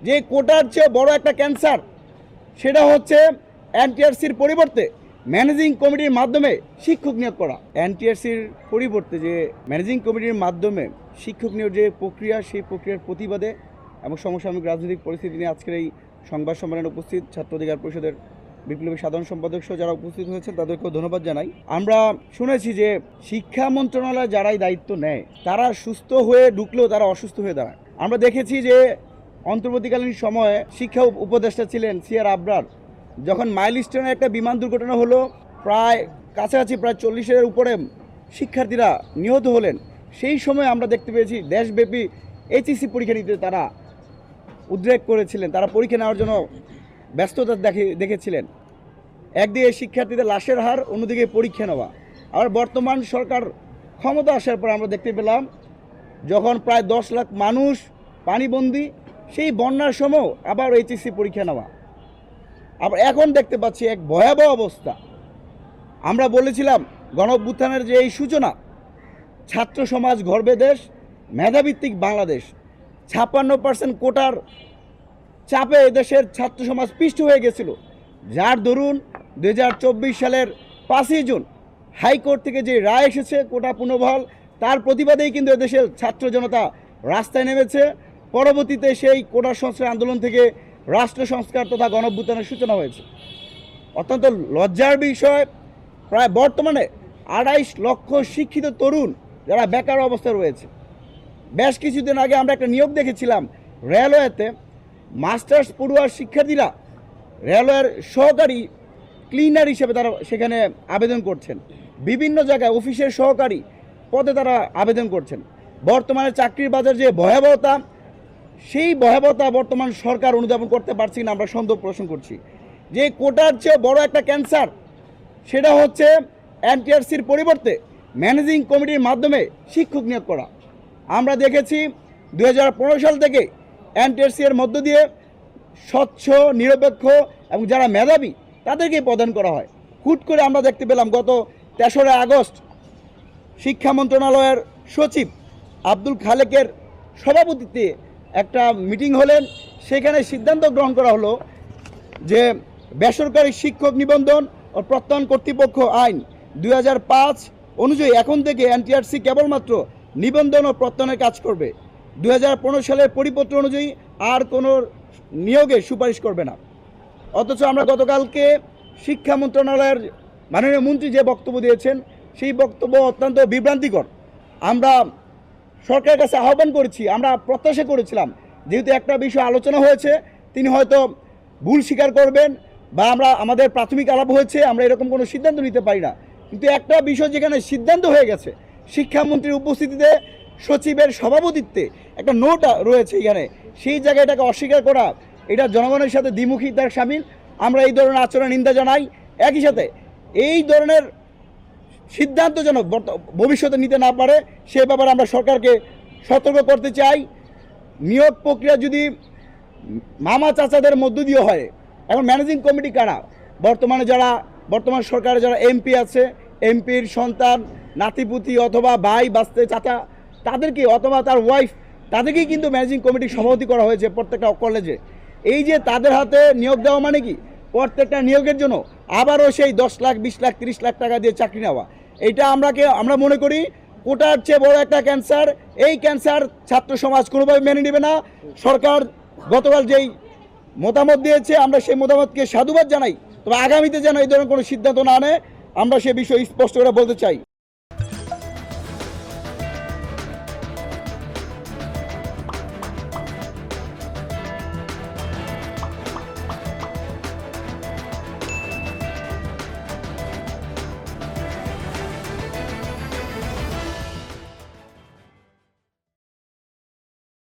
যে কোটার চেয়ে বড় একটা ক্যান্সার, সেটা হচ্ছে এনটিআরসির পরিবর্তে ম্যানেজিং কমিটির মাধ্যমে শিক্ষক নিয়োগ করা। এনটিআরসির পরিবর্তে যে ম্যানেজিং কমিটির মাধ্যমে শিক্ষক নিয়োগ যে প্রক্রিয়া, সেই প্রক্রিয়ার প্রতিবাদে এবং সমসাময়িক রাজনৈতিক পরিস্থিতি নিয়ে আজকের এই সংবাদ সম্মেলনে উপস্থিত ছাত্র অধিকার পরিষদের বিপ্লবী সাধারণ সম্পাদক সহ যারা উপস্থিত হয়েছেন তাদেরকেও ধন্যবাদ জানাই। আমরা শুনেছি যে শিক্ষা মন্ত্রণালয় যারাই দায়িত্ব নেয় তারা সুস্থ হয়ে ঢুকলেও তারা অসুস্থ হয়ে দাঁড়ায়। আমরা দেখেছি যে অন্তর্বর্তীকালীন সময়ে শিক্ষা উপদেষ্টা ছিলেন সিআর আবরার, যখন মাইলস্টোনে একটা বিমান দুর্ঘটনা হলো, কাছাকাছি প্রায় 40-এর উপরে শিক্ষার্থীরা নিহত হলেন, সেই সময় আমরা দেখতে পেয়েছি দেশব্যাপী এইচএসসি পরীক্ষা নিতে তারা উদ্রেক করেছিলেন, তারা পরীক্ষা নেওয়ার জন্য ব্যস্ততা দেখেছিলেন। একদিকে শিক্ষার্থীদের লাশের হার, অন্যদিকে পরীক্ষা নেওয়া। আর বর্তমান সরকার ক্ষমতা আসার পর আমরা দেখতে পেলাম যখন প্রায় 10 লাখ মানুষ পানিবন্দী, সেই বন্যার সময় আবার এইচএসসি পরীক্ষা নেওয়া। আবার এখন দেখতে পাচ্ছি এক ভয়াবহ অবস্থা। আমরা বলেছিলাম গণঅভ্যুত্থানের যে এই সূচনা, ছাত্র সমাজ গর্বে দেশ, মেধাভিত্তিক বাংলাদেশ, 56% কোটার চাপে এদেশের ছাত্র সমাজ পিষ্ট হয়ে গেছিল, যার দরুন 2024 সালের 5ই জুন হাইকোর্ট থেকে যে রায় এসেছে কোটা পুনর্বহাল, তার প্রতিবাদেই কিন্তু এদেশের ছাত্র জনতা রাস্তায় নেমেছে। পরবর্তীতে সেই কোটা সংস্কার আন্দোলন থেকে রাষ্ট্র সংস্কার তথা গণঅভ্যুত্থানের সূচনা হয়েছে। অত্যন্ত লজ্জার বিষয়, প্রায় বর্তমানে 28 লক্ষ শিক্ষিত তরুণ যারা বেকার অবস্থায় রয়েছে। বেশ কিছুদিন আগে আমরা একটা নিয়োগ দেখেছিলাম রেলওয়েতে, মাস্টার্স পড়ুয়ার শিক্ষার্থীরা রেলওয়ের সহকারী ক্লিনার হিসেবে তারা সেখানে আবেদন করছেন, বিভিন্ন জায়গায় অফিসের সহকারী পদে তারা আবেদন করছেন। বর্তমানে চাকরির বাজার যে ভয়াবহতা, সেই ভয়াবহতা বর্তমান সরকার অনুধাবন করতে পারছি না। আমরা সন্দেহ পোষণ করছি যে কোটার চেয়ে বড় একটা ক্যান্সার, সেটা হচ্ছে এনটিআরসির পরিবর্তে ম্যানেজিং কমিটির মাধ্যমে শিক্ষক নিয়োগ করা। আমরা দেখেছি 2015 সাল থেকে এনটিআরসি এর মধ্য দিয়ে স্বচ্ছ, নিরপেক্ষ এবং যারা মেধাবী তাদেরকেই প্রদান করা হয়। হুট করে আমরা দেখতে পেলাম গত 3রা আগস্ট শিক্ষা মন্ত্রণালয়ের সচিব আব্দুল খালেকের সভাপতিত্বে একটা মিটিং হলেন, সেখানে সিদ্ধান্ত গ্রহণ করা হলো যে বেসরকারি শিক্ষক নিবন্ধন ও প্রত্যয়ন কর্তৃপক্ষ আইন 2005 অনুযায়ী এখন থেকে এনটিআরসি কেবলমাত্র নিবন্ধন ও প্রত্যয়নের কাজ করবে। 2015 সালের পরিপত্র অনুযায়ী আর কোনো নিয়োগে সুপারিশ করবে না। অথচ আমরা গতকালকে শিক্ষা মন্ত্রণালয়ের মাননীয় মন্ত্রী যে বক্তব্য দিয়েছেন, সেই বক্তব্য অত্যন্ত বিভ্রান্তিকর। আমরা সরকারের কাছে আহ্বান করেছি, আমরা প্রত্যাশা করেছিলাম যেহেতু একটা বিষয় আলোচনা হয়েছে, তিনি হয়তো ভুল স্বীকার করবেন বা আমাদের প্রাথমিক আলাপ হয়েছে, আমরা এরকম কোনো সিদ্ধান্ত নিতে পারি না। কিন্তু একটা বিষয় যেখানে সিদ্ধান্ত হয়ে গেছে, শিক্ষামন্ত্রীর উপস্থিতিতে সচিবের সভাপতিত্বে একটা নোট রয়েছে এখানে, সেই জায়গায় এটাকে অস্বীকার করা, এটা জনগণের সাথে দ্বিমুখিতার শামিল। আমরা এই ধরনের আচরণ নিন্দা জানাই। একই সাথে এই ধরনের সিদ্ধান্ত যেন ভবিষ্যতে নিতে না পারে সে ব্যাপারে আমরা সরকারকে সতর্ক করতে চাই। নিয়োগ প্রক্রিয়া যদি মামা চাচাদের মধ্য দিয়ে হয়, এখন ম্যানেজিং কমিটি কারা? বর্তমান সরকারে যারা এমপি আছে, এমপির সন্তান, নাতিপুতি অথবা ভাই, বাস্তে, চাচা, তাদেরকে অথবা তার ওয়াইফ, তাদেরকেই কিন্তু ম্যানেজিং কমিটির সভাপতি করা হয়েছে প্রত্যেকটা কলেজে। এই যে তাদের হাতে নিয়োগ দেওয়া মানে কি প্রত্যেকটা নিয়োগের জন্য আবারও সেই 10 লাখ, 20 লাখ, 30 লাখ টাকা দিয়ে চাকরি নেওয়া। এটা আমরা মনে করি কোটার চেয়ে বড় একটা ক্যান্সার। এই ক্যান্সার ছাত্র সমাজ কোনোভাবে মেনে নেবে না। সরকার গতকাল যেই মতামত দিয়েছে, আমরা সেই মতামতকে সাধুবাদ জানাই, তবে আগামীতে যেন এই ধরনের কোনো সিদ্ধান্ত না নেয়, আমরা সে বিষয়ে স্পষ্ট করে বলতে চাই।